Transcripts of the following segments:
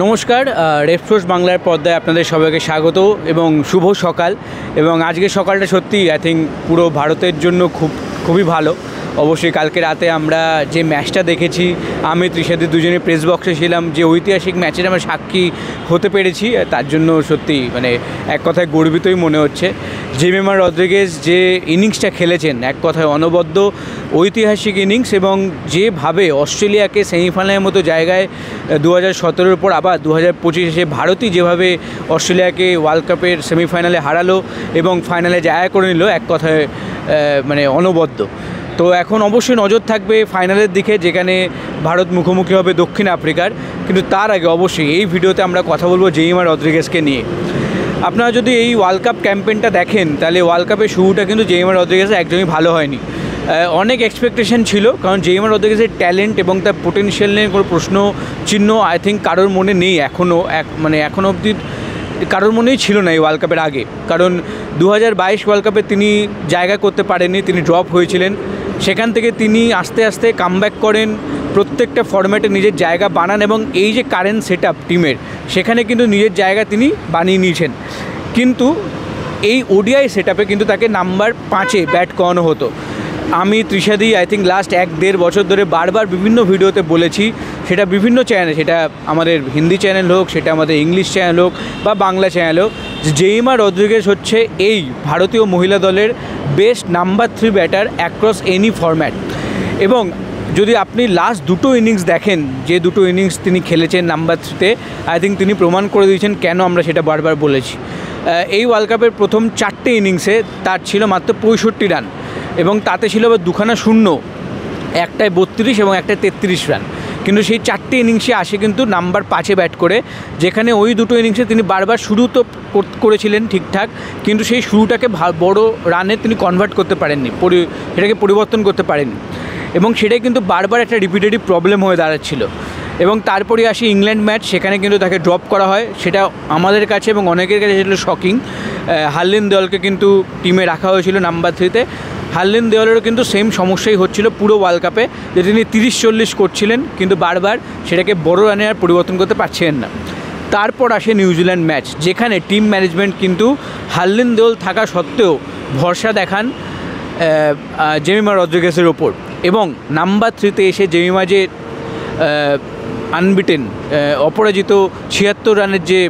নমস্কার, রেফরোজ বাংলার পর্দায় আপনাদের সবাইকে স্বাগত এবং শুভ সকাল। এবং আজকের সকালটা সত্যি আই থিঙ্ক পুরো ভারতের জন্য খুবই ভালো। অবশ্যই কালকে রাতে আমরা যে ম্যাচটা দেখেছি, আমি তৃষাদি দুজনে প্রেস বক্সে ছিলাম, যে ঐতিহাসিক ম্যাচের আমরা সাক্ষী হতে পেরেছি, তার জন্য সত্যি মানে এক কথায় গর্বিতই মনে হচ্ছে। জেমিমা রদ্রিগেজ যে ইনিংসটা খেলেছেন, এক কথায় অনবদ্য ঐতিহাসিক ইনিংস, এবং যেভাবে অস্ট্রেলিয়াকে সেমিফাইনালের মতো জায়গায় 2017-এর পর আবার 2025-এ ভারতই যেভাবে অস্ট্রেলিয়াকে ওয়ার্ল্ড কাপের সেমিফাইনালে হারালো এবং ফাইনালে জায়গা করে নিল, এক কথায় মানে অনবদ্য। তো এখন অবশ্যই নজর থাকবে ফাইনালের দিকে, যেখানে ভারত মুখোমুখি হবে দক্ষিণ আফ্রিকার। কিন্তু তার আগে অবশ্যই এই ভিডিওতে আমরা কথা বলবো জেমিমা রদ্রিগেজকে নিয়ে। আপনারা যদি এই ওয়ার্ল্ড কাপ ক্যাম্পেইনটা দেখেন, তাহলে ওয়ার্ল্ড কাপের শুরুটা কিন্তু জেমিমা রদ্রিগেজের একদমই ভালো হয়নি। অনেক এক্সপেকটেশন ছিল, কারণ জেমিমা রদ্রিগেজের ট্যালেন্ট এবং তার পোটেনশিয়াল নিয়ে কোনো প্রশ্ন চিহ্ন আই থিঙ্ক কারোর মনে নেই এখনও অবধি কারোর মনেই ছিল না এই ওয়ার্ল্ড কাপের আগে। কারণ 2022 ওয়ার্ল্ড কাপে তিনি জায়গা করতে পারেননি, তিনি ড্রপ হয়েছিলেন। সেখান থেকে তিনি আস্তে আস্তে কামব্যাক করেন, প্রত্যেকটা ফরম্যাটে নিজের জায়গা বানান, এবং এই যে কারেন্ট সেট আপ টিমের, সেখানে কিন্তু নিজের জায়গা তিনি বানিয়ে নিয়েছেন। কিন্তু এই ওডিআই সেট আপে কিন্তু তাকে নাম্বার 5-এ ব্যাট করানো হতো। আমি তৃষাদি আই থিঙ্ক লাস্ট 1-1.5 বছর ধরে বারবার বিভিন্ন ভিডিওতে বলেছি, সেটা বিভিন্ন চ্যানেলে, সেটা আমাদের হিন্দি চ্যানেল হোক, সেটা আমাদের ইংলিশ চ্যানেল হোক বা বাংলা চ্যানেল হোক, জেমিমা রদ্রিগেজ হচ্ছে এই ভারতীয় মহিলা দলের best number 3 batter across any format. এবং যদি আপনি লাস্ট দুটো ইনিংস দেখেন, যে দুটো ইনিংস তিনি খেলেছেন নাম্বার 3-তে, আই থিঙ্ক তিনি প্রমাণ করে দিয়েছেন কেন আমরা সেটা বারবার বলেছি। এই ওয়ার্ল্ড কাপের প্রথম 4টে ইনিংসে তার ছিল মাত্র 65 রান, এবং তাতে ছিল আবার দুখানা শূন্য, একটায় 32 এবং একটায় 33 রান। কিন্তু সেই 4টে ইনিংসে আসে কিন্তু নাম্বার 5-এ ব্যাট করে, যেখানে ওই দুটো ইনিংসে তিনি বারবার শুরু তো করেছিলেন ঠিকঠাক, কিন্তু সেই শুরুটাকে বড় রানে তিনি কনভার্ট করতে পারেননি, সেটাকে পরিবর্তন করতে পারেননি, এবং সেটাই কিন্তু বারবার একটা রিপিটেটিভ প্রবলেম হয়ে দাঁড়াচ্ছিল। এবং তারপরে আসে ইংল্যান্ড ম্যাচ, সেখানে কিন্তু তাকে ড্রপ করা হয়। সেটা আমাদের কাছে এবং অনেকের কাছে ছিল শকিং। হার্লিন দেওয়ালকে কিন্তু টিমে রাখা হয়েছিল নাম্বার 3-তে। হার্লিন দেওয়ালেরও কিন্তু সেম সমস্যাই হচ্ছিল পুরো ওয়ার্ল্ড কাপে, যে তিনি 30-40 করছিলেন, কিন্তু বারবার সেটাকে বড় রানে আর পরিবর্তন করতে পারছিলেন না। তারপর আসে নিউজিল্যান্ড ম্যাচ, যেখানে টিম ম্যানেজমেন্ট কিন্তু হার্লিন দেওয়াল থাকা সত্ত্বেও ভরসা দেখান জেমিমা রদ্রিগেজের ওপর, এবং নাম্বার 3-তে এসে জেমিমা যে আনবিটেন অপরাজিত 76 রানের যে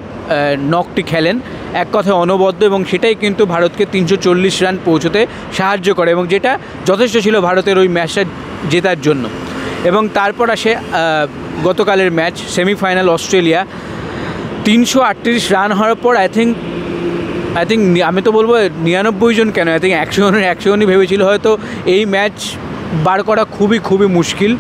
নকটি খেলেন, এক কথায় অনবদ্য, এবং সেটাই কিন্তু ভারতকে 340 রান পৌঁছতে সাহায্য করে, এবং যেটা যথেষ্ট ছিল ভারতের ওই ম্যাচটা জেতার জন্য। এবং তারপর আসে গতকালের ম্যাচ, সেমিফাইনাল অস্ট্রেলিয়া। 338 রান হওয়ার পর আই থিঙ্ক আমি তো বলবো 99 জন কেন, আই থিঙ্ক 100 জনই ভেবেছিল হয়তো এই ম্যাচ বার করা খুবই মুশকিল।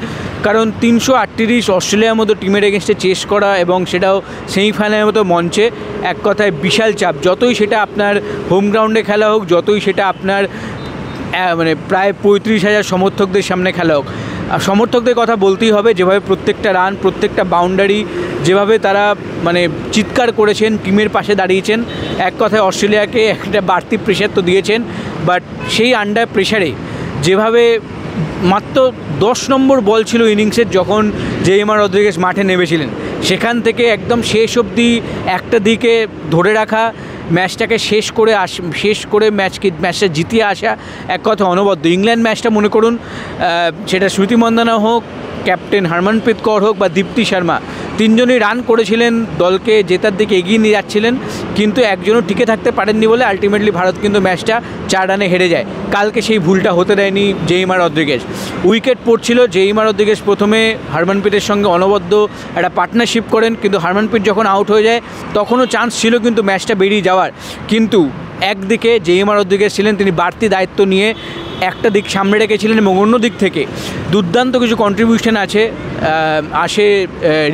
কারণ 338 অস্ট্রেলিয়ার মতো টিমের এগেনস্টে চেস করা, এবং সেটাও সেমিফাইনালের মতো মঞ্চে, এক কথায় বিশাল চাপ। যতই সেটা আপনার হোম গ্রাউন্ডে খেলা হোক, যতই সেটা আপনার মানে প্রায় 35,000 সমর্থকদের সামনে খেলা হোক, সমর্থকদের কথা বলতেই হবে। যেভাবে প্রত্যেকটা রান, প্রত্যেকটা বাউন্ডারি, যেভাবে তারা মানে চিৎকার করেছেন, টিমের পাশে দাঁড়িয়েছেন, এক কথায় অস্ট্রেলিয়াকে একটা বাড়তি প্রেশার তো দিয়েছেন। বাট সেই আন্ডার প্রেশারে যেভাবে মাত্র 10 নম্বর বল ছিল ইনিংসের, যখন জেমিমা রদ্রিগেজ মাঠে নেমেছিলেন, সেখান থেকে একদম শেষ অবধি একটা দিকে ধরে রাখা, ম্যাচটাকে শেষ করে ম্যাচটা জিতিয়ে আসা, এক কথা অনবদ্য। ইংল্যান্ড ম্যাচটা মনে করুন, সেটা স্মৃতি মন্দানা হোক, ক্যাপ্টেন হরমনপ্রীত কৌর হোক বা দীপ্তি শর্মা, তিনজনই রান করেছিলেন, দলকে জেতার দিকে এগিয়ে নিয়ে যাচ্ছিলেন, কিন্তু একজনও টিকে থাকতে পারেননি বলে আলটিমেটলি ভারত কিন্তু ম্যাচটা 4 রানে হেরে যায়। কালকে সেই ভুলটা হতে দেয়নি জেমিমা রদ্রিগেজ। উইকেট পড়ছিল, জেমিমা রদ্রিগেজ প্রথমে হরমনপ্রীতের সঙ্গে অনবদ্য একটা পার্টনারশিপ করেন, কিন্তু হরমনপ্রীত যখন আউট হয়ে যায় তখনও চান্স ছিল কিন্তু ম্যাচটা বেরিয়ে যাওয়ার। কিন্তু একদিকে জেমিমা রদ্রিগেজ ছিলেন, তিনি বাড়তি দায়িত্ব নিয়ে একটা দিক সামনে রেখেছিলেন, এবং অন্য দিক থেকে দুর্দান্ত কিছু কন্ট্রিবিউশন আসে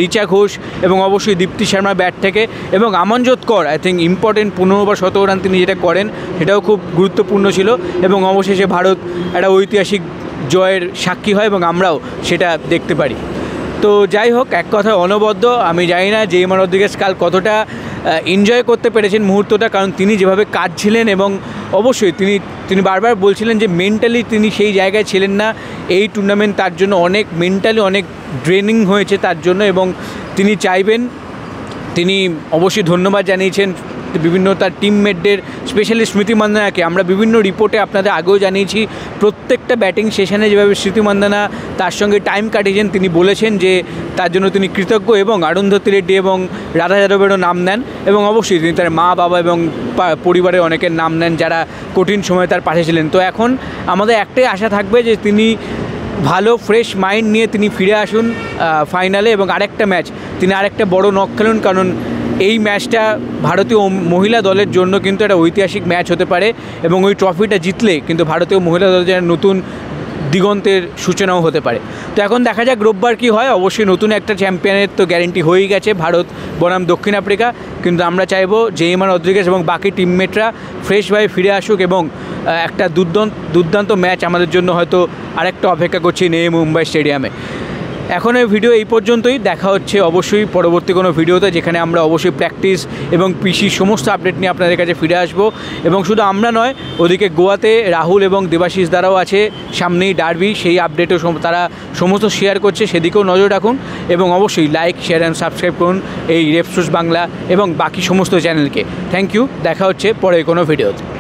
রিচা ঘোষ এবং অবশ্যই দীপ্তি শর্মার ব্যাট থেকে। এবং আমনজোত কর আই থিঙ্ক ইম্পর্টেন্ট 15 বা 17 রান তিনি যেটা করেন, সেটাও খুব গুরুত্বপূর্ণ ছিল, এবং অবশেষে ভারত একটা ঐতিহাসিক জয়ের সাক্ষী হয়, এবং আমরাও সেটা দেখতে পারি। তো যাই হোক, এক কথায় অনবদ্য। আমি জানি না জেমিমা রদ্রিগেজ কাল কতটা এনজয় করতে পেরেছেন মুহূর্তটা, কারণ তিনি যেভাবে কাঁদছিলেন, এবং অবশ্যই তিনি বারবার বলছিলেন যে মেন্টালি তিনি সেই জায়গায় ছিলেন না। এই টুর্নামেন্ট তার জন্য অনেক মেন্টালি অনেক ড্রেনিং হয়েছে তার জন্য, এবং তিনি চাইবেন তিনি অবশ্যই ধন্যবাদ জানিয়েছেন বিভিন্ন তার টিমমেটদের, স্পেশালি স্মৃতি মান্দানাকে। আমরা বিভিন্ন রিপোর্টে আপনাদের আগেও জানিয়েছি, প্রত্যেকটা ব্যাটিং সেশনে যেভাবে স্মৃতি মান্দানা তার সঙ্গে টাইম কাটিয়েছেন, তিনি বলেছেন যে তার জন্য তিনি কৃতজ্ঞ, এবং অরুন্ধতী রেড্ডি এবং রাধা যাদবেরও নাম নেন, এবং অবশ্যই তিনি তার মা বাবা এবং পরিবারের অনেকের নাম নেন যারা কঠিন সময়ে তার পাশে ছিলেন। তো এখন আমাদের একটাই আশা থাকবে যে তিনি ভালো ফ্রেশ মাইন্ড নিয়ে তিনি ফিরে আসুন ফাইনালে, এবং আরেকটা ম্যাচ তিনি আরেকটা বড় নক খেলুন, কারণ এই ম্যাচটা ভারতীয় মহিলা দলের জন্য কিন্তু একটা ঐতিহাসিক ম্যাচ হতে পারে, এবং ওই ট্রফিটা জিতলে কিন্তু ভারতীয় মহিলা দলের নতুন দিগন্তের সূচনাও হতে পারে। তো এখন দেখা যাক রোববার কী হয়। অবশ্যই নতুন একটা চ্যাম্পিয়নের তো গ্যারেন্টি হয়েই গেছে ভারত বনাম দক্ষিণ আফ্রিকা, কিন্তু আমরা চাইবো জেইমা রদ্রিগেজ এবং বাকি টিমমেটরা ফ্রেশভাবে ফিরে আসুক, এবং একটা দুর্দান্ত ম্যাচ আমাদের জন্য হয়তো আরেকটা অপেক্ষা করছি নেই মুম্বাই স্টেডিয়ামে। এখন এই ভিডিও এই পর্যন্তই, দেখা হচ্ছে অবশ্যই পরবর্তী কোনো ভিডিওতে, যেখানে আমরা অবশ্যই প্র্যাকটিস এবং পিসি সমস্ত আপডেট নিয়ে আপনাদের কাছে ফিরে আসবো। এবং শুধু আমরা নয়, ওদিকে গোয়াতে রাহুল এবং দেবাশিস দ্বারাও আছে, সামনেই ডার্বি, সেই আপডেটও তারা সমস্ত শেয়ার করছে, সেদিকেও নজর রাখুন, এবং অবশ্যই লাইক, শেয়ার অ্যান্ড সাবস্ক্রাইব করুন এই রেফসোর্স বাংলা এবং বাকি সমস্ত চ্যানেলকে। থ্যাংক ইউ, দেখা হচ্ছে পরে কোনো ভিডিওতে।